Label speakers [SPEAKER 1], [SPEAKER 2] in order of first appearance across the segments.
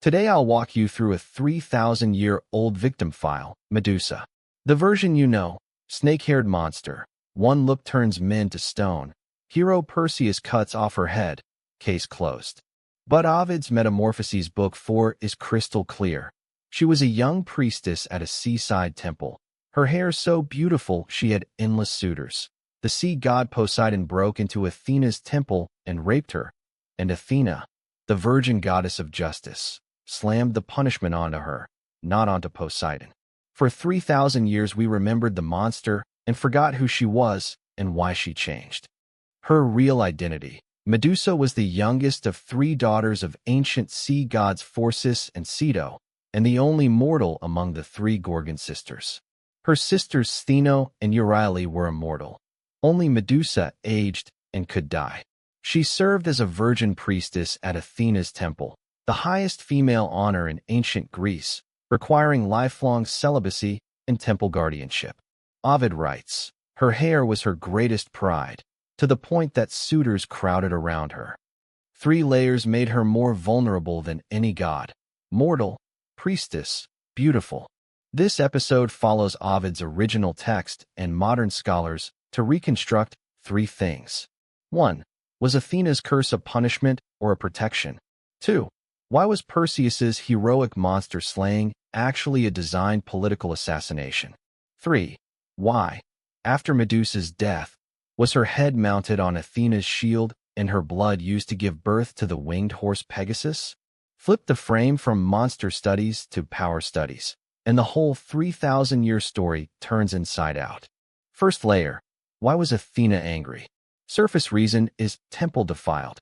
[SPEAKER 1] Today I'll walk you through a 3,000-year-old victim file, Medusa. The version you know, snake-haired monster. One look turns men to stone. Hero Perseus cuts off her head. Case closed. But Ovid's Metamorphoses Book 4 is crystal clear. She was a young priestess at a seaside temple. Her hair so beautiful she had endless suitors. The sea god Poseidon broke into Athena's temple and raped her. And Athena, the virgin goddess of justice, slammed the punishment onto her, not onto Poseidon. For 3,000 years we remembered the monster and forgot who she was and why she changed. Her real identity. Medusa was the youngest of 3 daughters of ancient sea gods Phorcys and Ceto, and the only mortal among the 3 Gorgon sisters. Her sisters Stheno and Euryale were immortal. Only Medusa aged and could die. She served as a virgin priestess at Athena's temple, the highest female honor in ancient Greece, requiring lifelong celibacy and temple guardianship. Ovid writes, her hair was her greatest pride, to the point that suitors crowded around her. 3 layers made her more vulnerable than any god: mortal, priestess, beautiful. This episode follows Ovid's original text and modern scholars to reconstruct 3 things. 1. Was Athena's curse a punishment or a protection? 2. Why was Perseus's heroic monster slaying actually a designed political assassination? 3. Why, after Medusa's death, was her head mounted on Athena's shield and her blood used to give birth to the winged horse Pegasus? Flip the frame from monster studies to power studies, and the whole 3,000-year story turns inside out. First layer, why was Athena angry? Surface reason is temple defiled.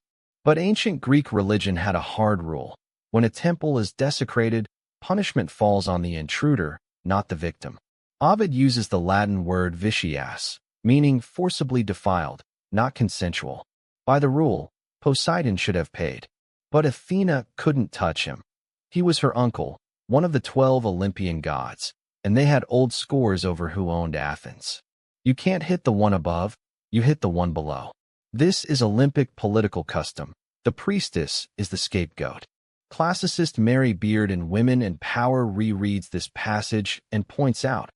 [SPEAKER 1] But ancient Greek religion had a hard rule. When a temple is desecrated, punishment falls on the intruder, not the victim. Ovid uses the Latin word vitias, meaning forcibly defiled, not consensual. By the rule, Poseidon should have paid. But Athena couldn't touch him. He was her uncle, one of the 12 Olympian gods, and they had old scores over who owned Athens. You can't hit the one above, you hit the one below. This is Olympic political custom. The priestess is the scapegoat. Classicist Mary Beard in Women and Power rereads this passage and points out,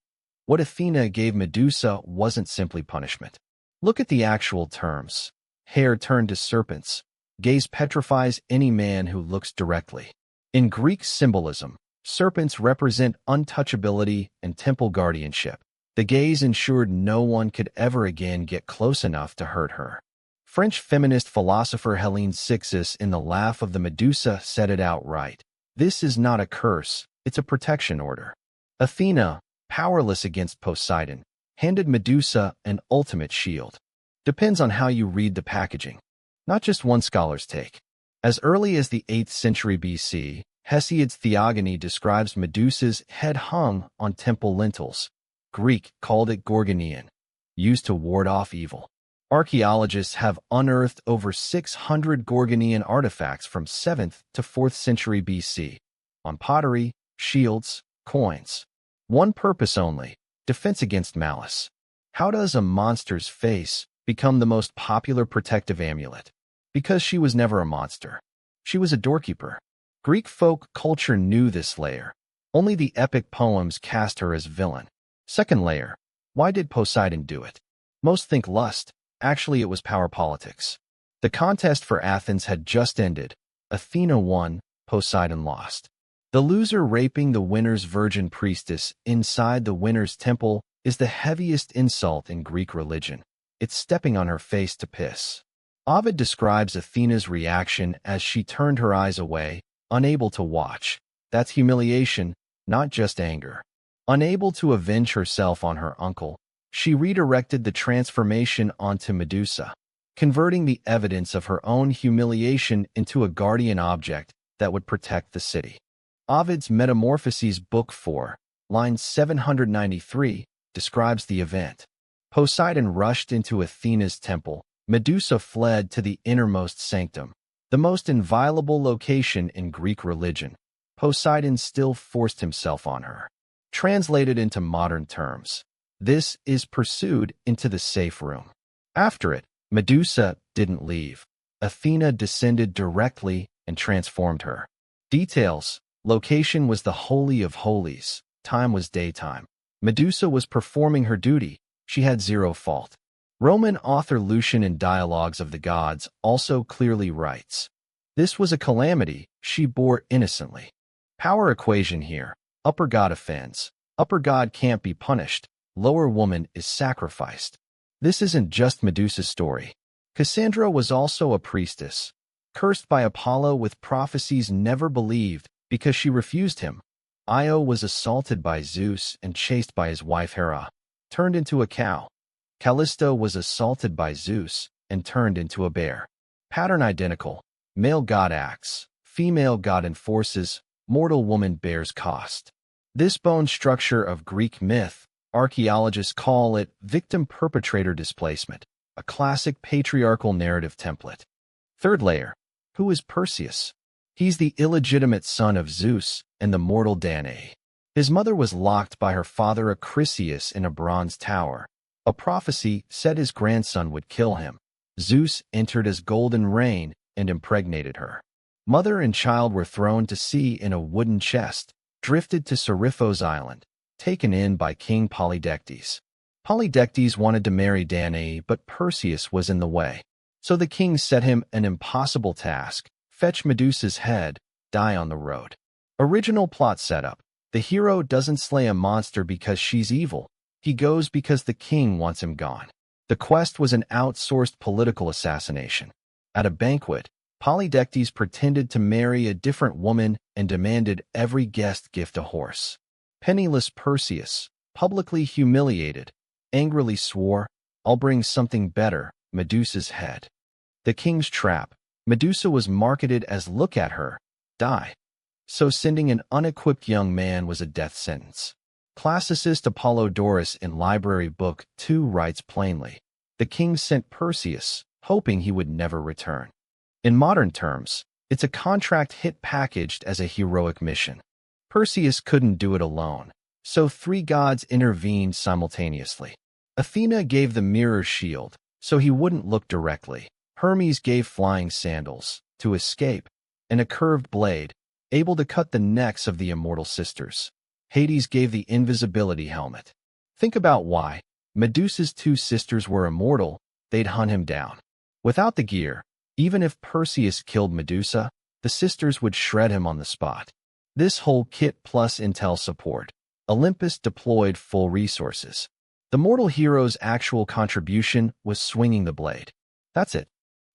[SPEAKER 1] what Athena gave Medusa wasn't simply punishment. Look at the actual terms. Hair turned to serpents. Gaze petrifies any man who looks directly. In Greek symbolism, serpents represent untouchability and temple guardianship. The gaze ensured no one could ever again get close enough to hurt her. French feminist philosopher Hélène Cixous in The Laugh of the Medusa said it outright. This is not a curse, it's a protection order. Athena, powerless against Poseidon, handed Medusa an ultimate shield. Depends on how you read the packaging. Not just one scholar's take. As early as the 8th century BC, Hesiod's Theogony describes Medusa's head hung on temple lintels. Greek called it gorgonian, used to ward off evil. Archaeologists have unearthed over 600 gorgonian artifacts from 7th to 4th century BC, on pottery, shields, coins. One purpose only, defense against malice. How does a monster's face become the most popular protective amulet? Because she was never a monster. She was a doorkeeper. Greek folk culture knew this layer. Only the epic poems cast her as villain. Second layer, why did Poseidon do it? Most think lust. Actually, it was power politics. The contest for Athens had just ended. Athena won, Poseidon lost. The loser raping the winner's virgin priestess inside the winner's temple is the heaviest insult in Greek religion. It's stepping on her face to piss. Ovid describes Athena's reaction as she turned her eyes away, unable to watch. That's humiliation, not just anger. Unable to avenge herself on her uncle, she redirected the transformation onto Medusa, converting the evidence of her own humiliation into a guardian object that would protect the city. Ovid's Metamorphoses Book 4, line 793, describes the event. Poseidon rushed into Athena's temple. Medusa fled to the innermost sanctum, the most inviolable location in Greek religion. Poseidon still forced himself on her. Translated into modern terms, this is pursued into the safe room. After it, Medusa didn't leave. Athena descended directly and transformed her. Details: location was the Holy of Holies, time was daytime. Medusa was performing her duty, she had zero fault. Roman author Lucian in Dialogues of the Gods also clearly writes, "This was a calamity she bore innocently." Power equation here: upper god offends, upper god can't be punished, lower woman is sacrificed. This isn't just Medusa's story. Cassandra was also a priestess, cursed by Apollo with prophecies never believed because she refused him. Io was assaulted by Zeus and chased by his wife Hera, turned into a cow. Callisto was assaulted by Zeus and turned into a bear. Pattern identical: male god acts, female god enforces, mortal woman bears cost. This bone structure of Greek myth, archaeologists call it victim-perpetrator displacement, a classic patriarchal narrative template. Third layer: who is Perseus? He's the illegitimate son of Zeus and the mortal Danae. His mother was locked by her father Acrisius in a bronze tower. A prophecy said his grandson would kill him. Zeus entered as golden rain and impregnated her. Mother and child were thrown to sea in a wooden chest, drifted to Seriphos Island, taken in by King Polydectes. Polydectes wanted to marry Danae, but Perseus was in the way. So the king set him an impossible task: fetch Medusa's head, die on the road. Original plot setup: the hero doesn't slay a monster because she's evil. He goes because the king wants him gone. The quest was an outsourced political assassination. At a banquet, Polydectes pretended to marry a different woman and demanded every guest gift a horse. Penniless Perseus, publicly humiliated, angrily swore, "I'll bring something better, Medusa's head." The king's trap: Medusa was marketed as "look at her, die." So sending an unequipped young man was a death sentence. Classicist Apollodorus in Library Book 2 writes plainly, "The king sent Perseus, hoping he would never return." In modern terms, it's a contract hit packaged as a heroic mission. Perseus couldn't do it alone, so three gods intervened simultaneously. Athena gave the mirror shield, so he wouldn't look directly. Hermes gave flying sandals, to escape, and a curved blade, able to cut the necks of the immortal sisters. Hades gave the invisibility helmet. Think about why. Medusa's two sisters were immortal, they'd hunt him down. Without the gear, even if Perseus killed Medusa, the sisters would shred him on the spot. This whole kit plus intel support. Olympus deployed full resources. The mortal hero's actual contribution was swinging the blade. That's it.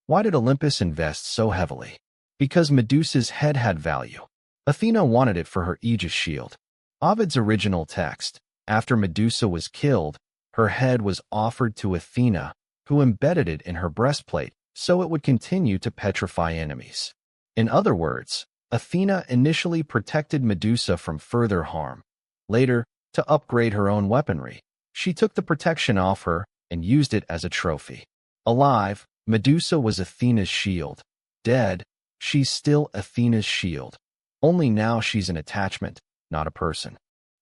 [SPEAKER 1] Why did Olympus invest so heavily? Because Medusa's head had value. Athena wanted it for her Aegis shield. Ovid's original text: after Medusa was killed, her head was offered to Athena, who embedded it in her breastplate so it would continue to petrify enemies. In other words, Athena initially protected Medusa from further harm. Later, to upgrade her own weaponry, she took the protection off her and used it as a trophy. Alive, Medusa was Athena's shield. Dead, she's still Athena's shield. Only now she's an attachment, not a person.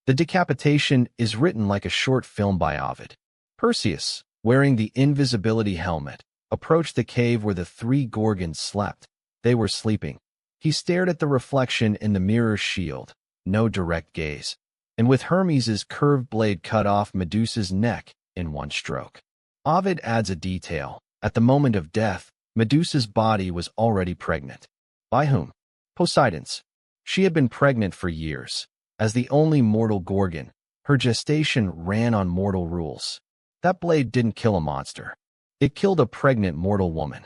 [SPEAKER 1] The decapitation is written like a short film by Ovid. Perseus, wearing the invisibility helmet, approached the cave where the three Gorgons slept. They were sleeping. He stared at the reflection in the mirror's shield, no direct gaze, and with Hermes's curved blade cut off Medusa's neck in one stroke. Ovid adds a detail: at the moment of death, Medusa's body was already pregnant. By whom? Poseidon's. She had been pregnant for years. As the only mortal Gorgon, her gestation ran on mortal rules. That blade didn't kill a monster. It killed a pregnant mortal woman.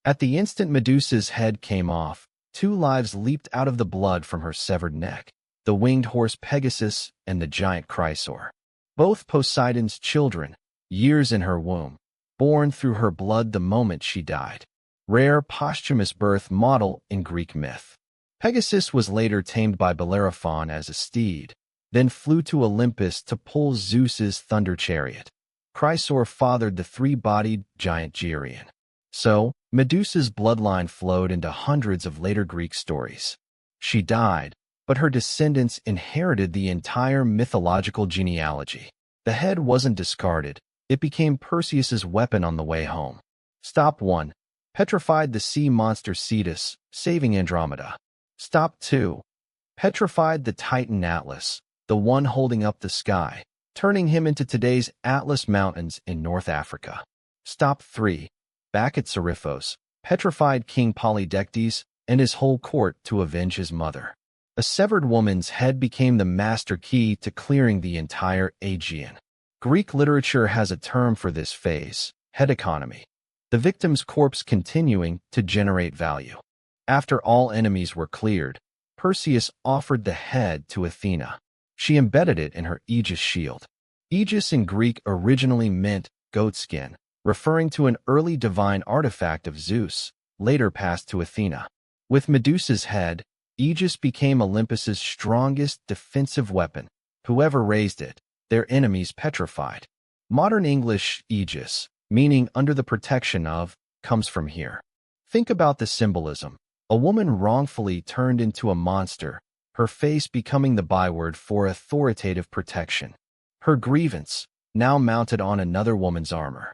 [SPEAKER 1] At the instant Medusa's head came off, two lives leaped out of the blood from her severed neck: the winged horse Pegasus and the giant Chrysaor. Both Poseidon's children, years in her womb, born through her blood the moment she died. Rare posthumous birth model in Greek myth. Pegasus was later tamed by Bellerophon as a steed, then flew to Olympus to pull Zeus's thunder chariot. Chrysaor fathered the three-bodied giant Geryon. So, Medusa's bloodline flowed into hundreds of later Greek stories. She died, but her descendants inherited the entire mythological genealogy. The head wasn't discarded. It became Perseus's weapon on the way home. Stop 1. Petrified the sea monster Cetus, saving Andromeda. Stop 2. Petrified the Titan Atlas, the one holding up the sky, turning him into today's Atlas Mountains in North Africa. Stop 3. Back at Seriphos, petrified King Polydectes and his whole court to avenge his mother. A severed woman's head became the master key to clearing the entire Aegean. Greek literature has a term for this phase, head economy. The victim's corpse continuing to generate value. After all enemies were cleared, Perseus offered the head to Athena. She embedded it in her Aegis shield. Aegis in Greek originally meant goatskin, referring to an early divine artifact of Zeus, later passed to Athena. With Medusa's head, Aegis became Olympus's strongest defensive weapon. Whoever raised it, their enemies petrified. Modern English Aegis, meaning under the protection of, comes from here. Think about the symbolism. A woman wrongfully turned into a monster, her face becoming the byword for authoritative protection. Her grievance, now mounted on another woman's armor.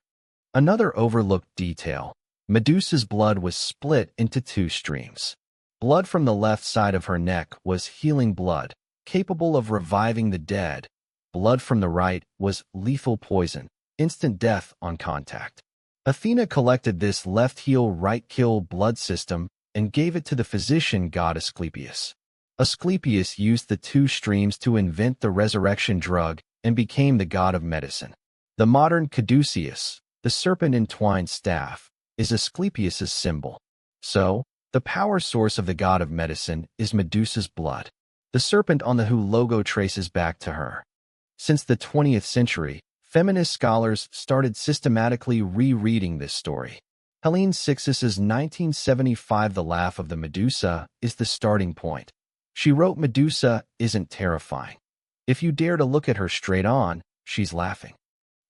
[SPEAKER 1] Another overlooked detail. Medusa's blood was split into 2 streams. Blood from the left side of her neck was healing blood, capable of reviving the dead. Blood from the right was lethal poison, instant death on contact. Athena collected this left heal right kill blood system and gave it to the physician god Asclepius. Asclepius used the 2 streams to invent the resurrection drug and became the god of medicine. The modern caduceus, the serpent entwined staff, is Asclepius's symbol. So, the power source of the god of medicine is Medusa's blood. The serpent on the WHO logo traces back to her. Since the 20th century, feminist scholars started systematically rereading this story. Helene Sixus's 1975 The Laugh of the Medusa is the starting point. She wrote Medusa isn't terrifying. If you dare to look at her straight on, she's laughing.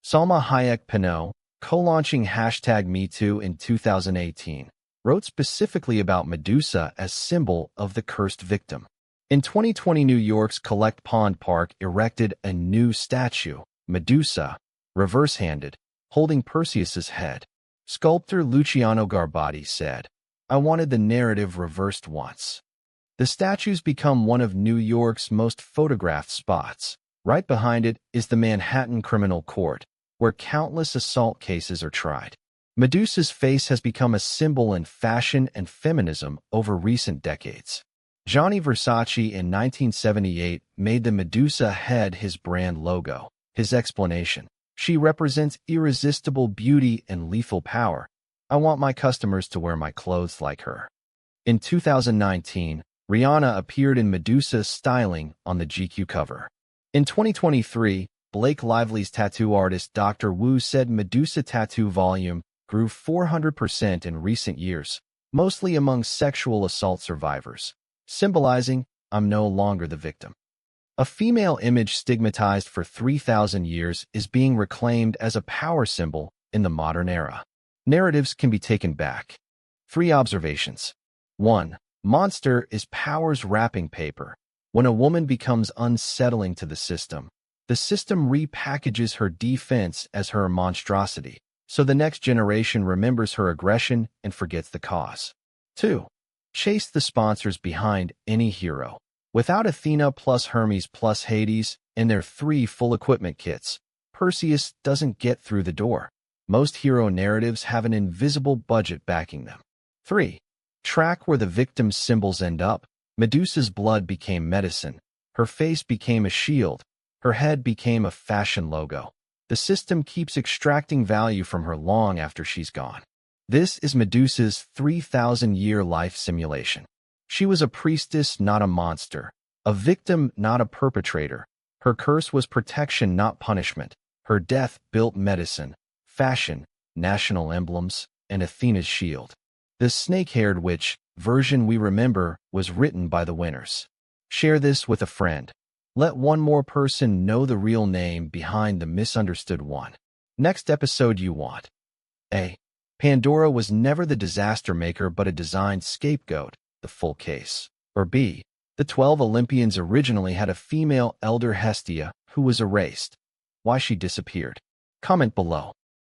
[SPEAKER 1] Salma Hayek Pinot, co-launching #MeToo in 2018, wrote specifically about Medusa as symbol of the cursed victim. In 2020, New York's Collect Pond Park erected a new statue, Medusa, reverse-handed, holding Perseus's head. Sculptor Luciano Garbati said, "I wanted the narrative reversed once." The statue's become one of New York's most photographed spots. Right behind it is the Manhattan Criminal Court, where countless assault cases are tried. Medusa's face has become a symbol in fashion and feminism over recent decades. Gianni Versace in 1978 made the Medusa head his brand logo. His explanation: "She represents irresistible beauty and lethal power. I want my customers to wear my clothes like her." In 2019, Rihanna appeared in Medusa styling on the GQ cover. In 2023, Blake Lively's tattoo artist Dr. Wu said Medusa tattoo volume grew 400% in recent years, mostly among sexual assault survivors, symbolizing, "I'm no longer the victim." A female image stigmatized for 3,000 years is being reclaimed as a power symbol in the modern era. Narratives can be taken back. 3 observations. 1. Monster is power's wrapping paper. When a woman becomes unsettling to the system repackages her defense as her monstrosity, so the next generation remembers her aggression and forgets the cause. 2. Chase the sponsors behind any hero. Without Athena plus Hermes plus Hades and their 3 full equipment kits, Perseus doesn't get through the door. Most hero narratives have an invisible budget backing them. 3. Track where the victim's symbols end up. Medusa's blood became medicine. Her face became a shield. Her head became a fashion logo. The system keeps extracting value from her long after she's gone. This is Medusa's 3,000-year life simulation. She was a priestess, not a monster. A victim, not a perpetrator. Her curse was protection, not punishment. Her death built medicine, fashion, national emblems, and Athena's shield. The snake-haired witch version we remember was written by the winners. Share this with a friend. Let one more person know the real name behind the misunderstood one. Next episode you want. A. Pandora was never the disaster maker but a designed scapegoat, the full case. Or B. The 12 Olympians originally had a female elder Hestia who was erased. Why she disappeared. Comment below.